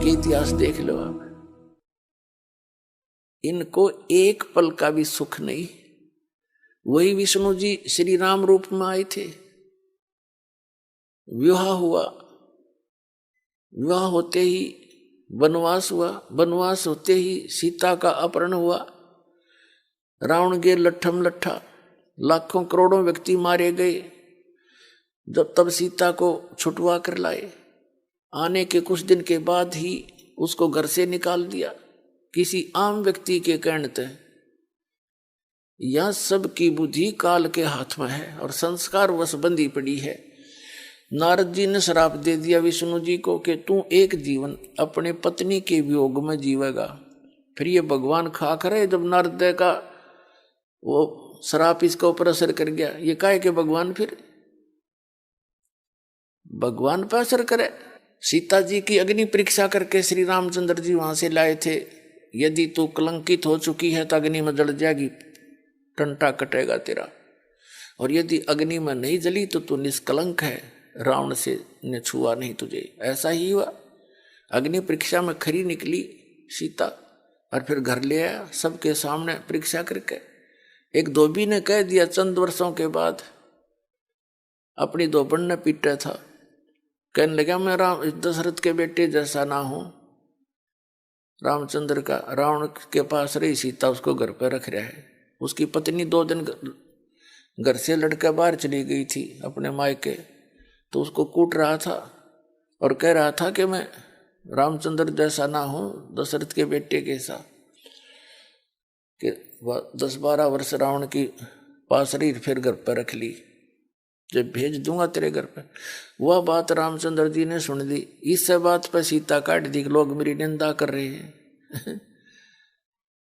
के इतिहास देख लो आप, इनको एक पल का भी सुख नहीं। वही विष्णु जी श्री राम रूप में आए थे, विवाह हुआ, विवाह होते ही वनवास हुआ, वनवास होते ही सीता का अपहरण हुआ, रावण के लट्ठम लट्ठा, लाखों करोड़ों व्यक्ति मारे गए। जब तब सीता को छुटवा कर लाए, आने के कुछ दिन के बाद ही उसको घर से निकाल दिया किसी आम व्यक्ति के कहने से। यह सब की बुद्धि काल के हाथ में है और संस्कार वश बंधी पड़ी है। नारद जी ने श्राप दे दिया विष्णु जी को कि तू एक जीवन अपने पत्नी के वियोग में जीवेगा। फिर ये भगवान खा करे, जब नारद का वो श्राप इसके ऊपर असर कर गया, ये काहे के भगवान फिर भगवान पर असर करे। सीता जी की अग्नि परीक्षा करके श्री रामचंद्र जी वहां से लाए थे, यदि तू कलंकित हो चुकी है तो अग्नि में जल जाएगी, टंटा कटेगा तेरा, और यदि अग्नि में नहीं जली तो तू निष्कलंक है, रावण से ने छुआ नहीं तुझे। ऐसा ही हुआ, अग्नि परीक्षा में खरी निकली सीता, और फिर घर ले आया सबके सामने परीक्षा करके। एक धोबी ने कह दिया चंद वर्षों के बाद, अपनी दोपन ने पीटा था, कहने लगा मैं दशरथ के बेटे जैसा ना हूं। रामचंद्र का रावण के पास रही सीता, उसको घर पर रख रहा है। उसकी पत्नी 2 दिन घर से लड़कर बाहर चली गई थी अपने मायके, तो उसको कूट रहा था और कह रहा था कि मैं रामचंद्र जैसा ना हूं, दशरथ के बेटे कैसा। कि 10-12 वर्ष रावण की पास रही, फिर घर पर रख ली, जब भेज दूंगा तेरे घर पे। वह बात रामचंद्र जी ने सुन ली। इस बात पर सीता काट दी, लोग मेरी निंदा कर रहे हैं।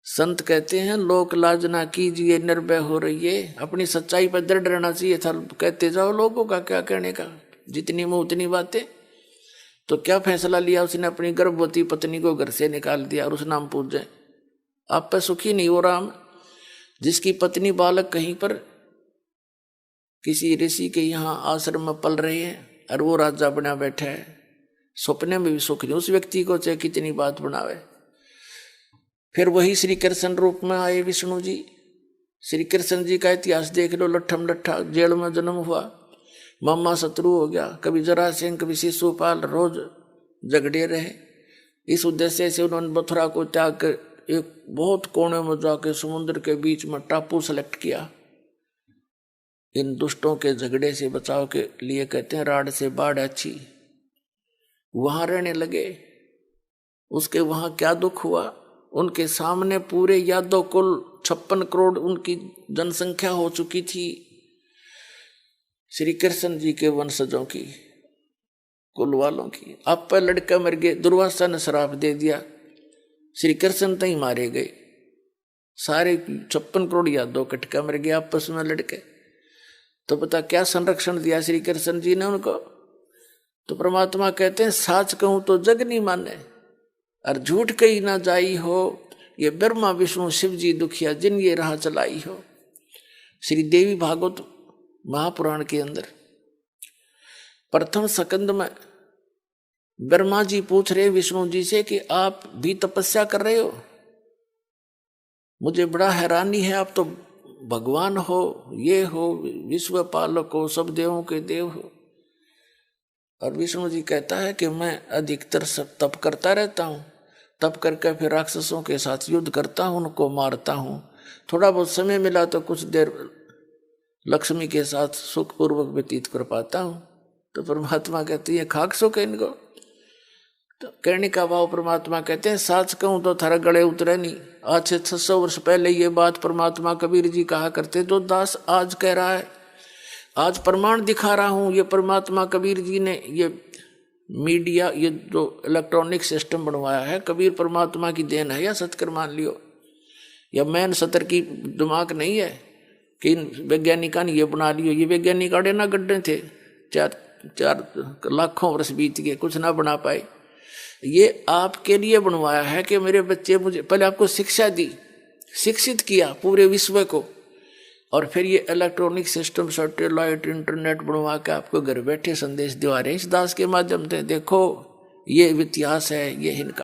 संत कहते हैं लोक लाज ना कीजिए निर्भय हो रही है, अपनी सच्चाई पर दृढ़ रहना चाहिए था। कहते जाओ लोगों का क्या कहने का, जितनी मुंह उतनी बातें। तो क्या फैसला लिया उसने, अपनी गर्भवती पत्नी को घर से निकाल दिया और उस नाम पूजे। आप पे सुखी नहीं हो राम, जिसकी पत्नी बालक कहीं पर किसी ऋषि के यहाँ आश्रम में पल रहे हैं और वो राजा बना बैठा है, सपने में भी सुख नहीं उस व्यक्ति को, चाहे कितनी बात बनावे। फिर वही श्री कृष्ण रूप में आए विष्णु जी। श्री कृष्ण जी का इतिहास देख लो, लट्ठम लट्ठा, जेल में जन्म हुआ, मामा शत्रु हो गया, कभी जरासिंह कभी शिशुपाल, रोज झगड़े रहे। इस उद्देश्य से उन्होंने मथुरा को त्याग कर एक बहुत कोने में जाकर समुद्र के बीच में टापू सेलेक्ट किया। इन दुष्टों के झगड़े से बचाव के लिए कहते हैं राड से बाढ़ अच्छी। वहां रहने लगे। उसके वहां क्या दुख हुआ, उनके सामने पूरे यादव कुल 56 करोड़ उनकी जनसंख्या हो चुकी थी, श्री कृष्ण जी के वंशजों की, कुल वालों की। अब पर लड़के मर गए, दुर्वासा ने श्राप दे दिया, श्री कृष्ण तई मारे गए, सारे 56 करोड़ यादव कटका मर गए आपस में लड़के। तो पता क्या संरक्षण दिया श्री कृष्ण जी ने उनको। तो परमात्मा कहते हैं साच कहूं तो जग नहीं माने और झूठ कही ना जाई हो, ये ब्रह्मा विष्णु शिव जी दुखिया जिन ये राह चलाई हो। श्री देवी भागवत महापुराण के अंदर प्रथम स्कंद में ब्रह्मा जी पूछ रहे विष्णु जी से कि आप भी तपस्या कर रहे हो, मुझे बड़ा हैरानी है, आप तो भगवान हो, ये हो, विश्व पालक हो, सब देवों के देव हो। और विष्णु जी कहता है कि मैं अधिकतर सब तप करता रहता हूँ, तप करके फिर राक्षसों के साथ युद्ध करता हूँ, उनको मारता हूँ, थोड़ा बहुत समय मिला तो कुछ देर लक्ष्मी के साथ सुखपूर्वक व्यतीत कर पाता हूँ। तो परमात्मा कहती है खाक सो के इनको। तो कहने का भाव परमात्मा कहते हैं साच कहूं तो थारा गले उतरे नहीं। आज से 600 वर्ष पहले ये बात परमात्मा कबीर जी कहा करते, जो दास आज कह रहा है, आज प्रमाण दिखा रहा हूं। ये परमात्मा कबीर जी ने ये मीडिया, ये जो इलेक्ट्रॉनिक सिस्टम बनवाया है, कबीर परमात्मा की देन है या सत्कर मान लियो, या मैन सतर की दिमाग नहीं है कि वैज्ञानिका ने ये बना लियो। ये वैज्ञानिक आड़े ना गड्ढे थे, 4 लाखों वर्ष बीत गए, कुछ ना बना पाए। ये आपके लिए बनवाया है कि मेरे बच्चे, मुझे पहले आपको शिक्षा दी, शिक्षित किया पूरे विश्व को, और फिर ये इलेक्ट्रॉनिक सिस्टम, सैटेलाइट, इंटरनेट बनवा के आपको घर बैठे संदेश दिवा रहे हैं इस दास के माध्यम से। देखो ये इतिहास है, ये इनका